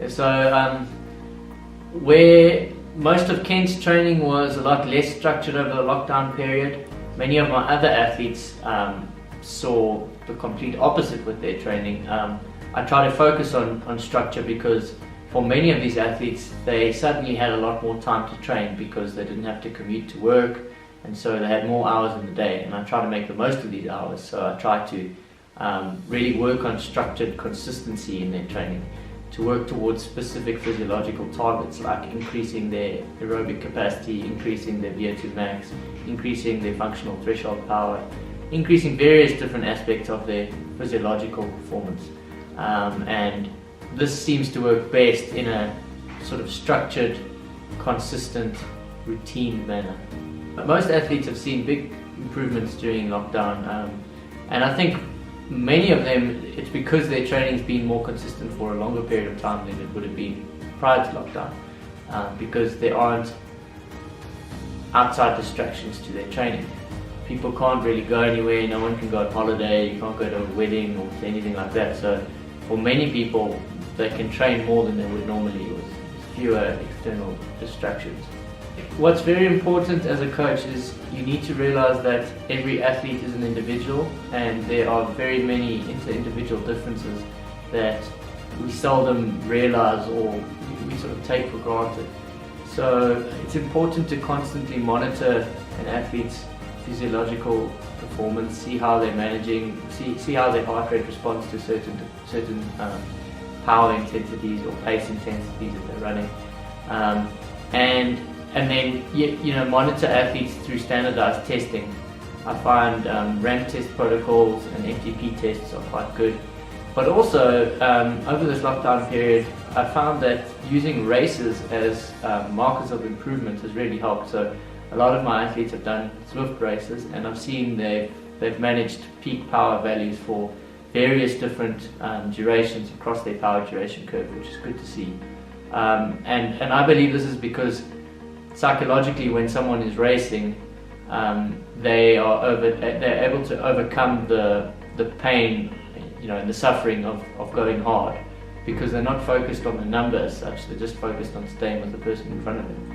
So where most of Kent's training was a lot less structured over the lockdown period, many of my other athletes saw the complete opposite with their training. I try to focus on structure because for many of these athletes, they suddenly had a lot more time to train because they didn't have to commute to work, and so they had more hours in the day, and I try to make the most of these hours. So I try to really work on structured consistency in their training, to work towards specific physiological targets like increasing their aerobic capacity, increasing their VO2 max, increasing their functional threshold power, increasing various different aspects of their physiological performance. And this seems to work best in a sort of structured, consistent, routine manner. Most athletes have seen big improvements during lockdown, and I think many of them, it's because their training's been more consistent for a longer period of time than it would have been prior to lockdown, because there aren't outside distractions to their training. People can't really go anywhere, no one can go on holiday, you can't go to a wedding or anything like that. So for many people, they can train more than they would normally with fewer external distractions. What's very important as a coach is you need to realize that every athlete is an individual, and there are very many inter-individual differences that we seldom realize or we sort of take for granted. So it's important to constantly monitor an athlete's physiological performance, see how they're managing, see how their heart rate responds to certain power intensities or pace intensities that they're running, and then monitor athletes through standardized testing. I find RAM test protocols and FTP tests are quite good, but also over this lockdown period I found that using races as markers of improvement has really helped. So a lot of my athletes have done Zwift races, and I've seen they've managed peak power values for various different durations across their power duration curve, which is good to see. And I believe this is because psychologically, when someone is racing, they're able to overcome the pain, and the suffering of going hard, because they're not focused on the number as such. They're just focused on staying with the person in front of them.